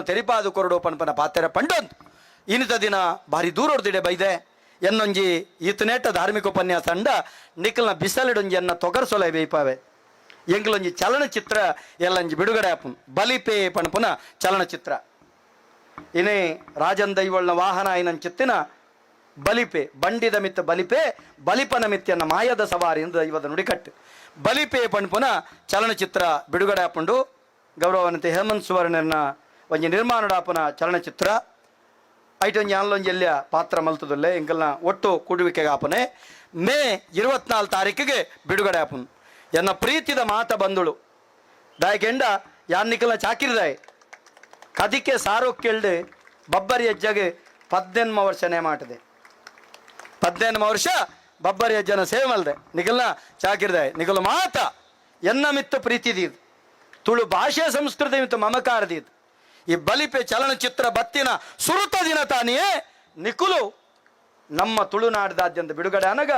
ತೆರಿಪಾದು ಕೊರಡು ಪನ್ಪನ ಪಾತೆರ ಪಂಡೊಂದು ಇನ್ನಿತ ದಿನ ಭಾರಿ ದೂರ ಹೊಡೆದಿಡೆ ಬೈದೆ ಎನ್ನೊಂಜಿ ಈತನೇಟ ಧಾರ್ಮಿಕ ಉಪನ್ಯಾಸ ಅಂಡ ನಿಖಲ್ನ ಬಿಸಲಿಡೊಂಜಿ ಎನ್ನ ತೊಗರ್ಸೊಲೆ ಬೇಯ್ಪಾವೆ ಎಂಗ್ಲೊಂಜಿ ಚಲನಚಿತ್ರ ಎಲ್ಲಂಜಿ ಬಿಡುಗಡೆ ಆಪುನ್ ಬಲಿಪೇ ಪಣಪುನ ಚಲನಚಿತ್ರ ಇನೇ ರಾಜನ್ ದೈವಳ್ನ ವಾಹನ ಐನನ್ ಚಿತ್ತಿನ ಬಲಿಪೆ ಬಂಡಿದ ಮಿತ್ತ ಬಲಿಪೆ ಬಲಿಪನ ಮಿತ್ಯನ್ನ ಮಾಯದ ಸವಾರಿ ಎಂದು ದೈವದ ನುಡಿಕಟ್ಟು ಬಲಿಪೆ ಪಣಪುನ ಚಲನಚಿತ್ರ ಬಿಡುಗಡೆ ಆಪುಂಡು ಗೌರವಾನ್ವಿತ ಹೇಮಂತ್ ಸುವರ್ಣನ ಒಂಜಿ ನಿರ್ಮಾಣಡಾಪುನ ಚಲನಚಿತ್ರ ಐಟೊಂಜಿ ಆನ್ಲೊಂಜಿ ಎಲ್ಲಿಯ ಪಾತ್ರ ಮಲ್ತದಲ್ಲೇ ಎಂಕಲ್ನ ಒಟ್ಟು ಕೂಡುವಿಕೆಗೆ ಆಪನೆ ಮೇ 24 ತಾರೀಕಿಗೆ ಬಿಡುಗಡೆ ಆಪುನ್ ಎನ್ನ ಪ್ರೀತಿದ ಮಾತ ಬಂದುಳು ದಾಯಕೆಂಡ ಯಾನ್ನಿಕಲ್ನ ಚಾಕಿರಿದಾಯ್ ಕದಿಕೆ ಸಾರೋ ಕೇಳ್ದೆ ಬಬ್ಬರಿ ಅಜ್ಜಗೆ 18 ವರ್ಷನೇ ಮಾಟದೆ 18 ವರ್ಷ ಬಬ್ಬರಿ ಅಜ್ಜನ ಸೇವೆ ಮಲ್ದೆ ನಿಖಲ್ನ ಚಾಕಿರಿದಾಯ್ ನಿಖಲು ಮಾತ ಎನ್ನ ಮಿತ್ತು ಪ್ರೀತಿದೀದ್ ತುಳು ಭಾಷೆ ಸಂಸ್ಕೃತಿ ಮಿತ್ತು ಮಮಕಾರದೀದ್ ಈ ಬಲಿಪೆ ಚಲನಚಿತ್ರ ಬತ್ತಿನ ಸುರುತ ದಿನ ತಾನಿಯೇ ನಿಖುಲು ನಮ್ಮ ತುಳುನಾಡ್ದಾದ್ಯಂತ ಬಿಡುಗಡೆ ಅನಗ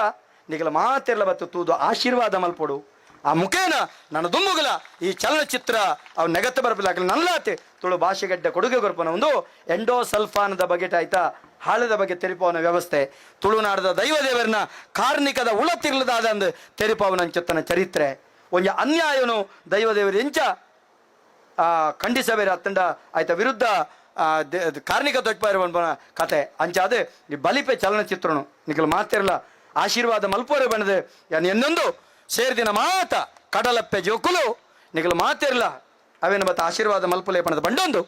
ನಿಖಲ ಮಾತೆಲ್ಲ ಬತ್ತು ತೂದು ಆಶೀರ್ವಾದ ಮಲ್ಪೊಡು ಆ ಮುಖೇನ ನನ್ನ ದುಮ್ಮುಗಲ ಈ ಚಲನಚಿತ್ರ ಅವು ನೆಗತ್ತ ಬರಪಿಲ್ಲ ನಲ್ಲಾತೆ ತುಳು ಭಾಷೆಗಡ್ಡ ಕೊಡುಗೆ ಕೊರ್ಪನ ಒಂದು ಎಂಡೋಸಲ್ಫಾನದ ಬಗೆಟ್ ಆಯ್ತಾ ಹಾಳದ ಬಗ್ಗೆ ತೆರಿಪವನ ವ್ಯವಸ್ಥೆ ತುಳುನಾಡದ ದೈವದೇವರನ್ನ ಕಾರ್ಣಿಕದ ಉಳತಿರ್ಲದಾದಂದು ತೆರಿಪವನ ಚಿತ್ತನ ಚರಿತ್ರೆ ಒಂಜ ಅನ್ಯಾಯನು ದೈವದೇವರು ಎಂಚ ಖಂಡಿಸಬೇರೆ ಅತ್ತಂಡ ಆಯ್ತಾ ವಿರುದ್ಧ ಕಾರ್ಣಿಕ ತೊಟ್ಪಾರ ಕತೆ ಅಂಚಾದೆ ಈ ಬಲಿಪೆ ಚಲನಚಿತ್ರನು ನಿಖಲ್ ಮಾತಿರಲ್ಲ ಆಶೀರ್ವಾದ ಮಲ್ಪೋರೆ ಬಣ್ಣದೆ ಎನ್ನೊಂದು ಸೇರಿದಿನ ಮಾತ ಕಡಲಪ್ಪೆ ಜೋಕುಲು ನಿಖಲ್ ಮಾತಿರಲ್ಲ ಅವೇನು ಬತ್ತ ಆಶೀರ್ವಾದ ಮಲ್ಪುಲೆ ಪಣದ ಬಂಡೊಂದು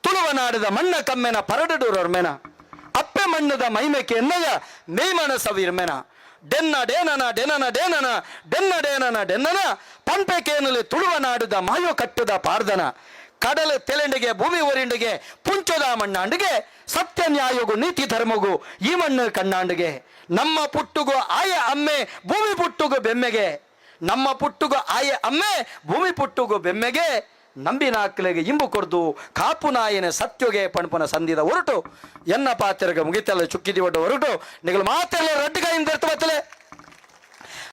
ತುಳುವ ನಾಡದ ಮಣ್ಣ ಕಮ್ಮೆನ ಪರಡಡೂರವ್ರಮೇನ ಅಪ್ಪೆ ಮಣ್ಣದ ಮೈಮೆಕೆ ಎನ್ನದ ಮೇಮನ ಸವಿರ್ಮೆನ ಡೆನ್ನ ಡೇನನ ಡೆನನ ಡೇನನ ಡೆನ್ನ ಡೇನನ ಡೆನ್ನನ ಪಂಪೆಕೇನಲಿ ತುಳುವ ನಾಡುದ ಮಾಯೋ ಕಟ್ಟುದ ಪಾರ್ದನ ಕಡಲ ತೆಲೆಂಡಿಗೆ ಭೂಮಿ ಒರಿಂಡಿಗೆ ಪುಂಚದ ಮಣ್ಣಾಂಡಿಗೆ ಸತ್ಯ ನ್ಯಾಯಗು ನೀತಿ ಧರ್ಮಗು ಈ ಮಣ್ಣು ಕಣ್ಣಾಂಡಿಗೆ ನಮ್ಮ ಪುಟ್ಟುಗು ಆಯ ಅಮ್ಮೆ ಭೂಮಿ ಪುಟ್ಟುಗು ಬೆಮ್ಮೆಗೆ ನಮ್ಮ ಪುಟ್ಟುಗು ಆಯ ಅಮ್ಮೆ ಭೂಮಿ ಪುಟ್ಟುಗು ಬೆಮ್ಮೆಗೆ ನಂಬಿನಾಕ್ಲೆಗೆ ಇಂಬು ಕೊಡ್ದು ಕಾಪು ನಾಯನೆ ಸತ್ಯಗೆ ಪಣಪನ ಸಂದಿದ ಹೊರಟು ಎನ್ನ ಪಾತ್ರಗೆ ಮುಗಿತಲ್ಲ ಚುಕ್ಕಿದಿ ಒಡ್ಡ ಹೊರಟು ನಿಗಲು ಮಾತೆಲ್ಲ ರಡ್ಡುಗಾಯಿಂದ ಇರ್ತವತ್ತಲೆ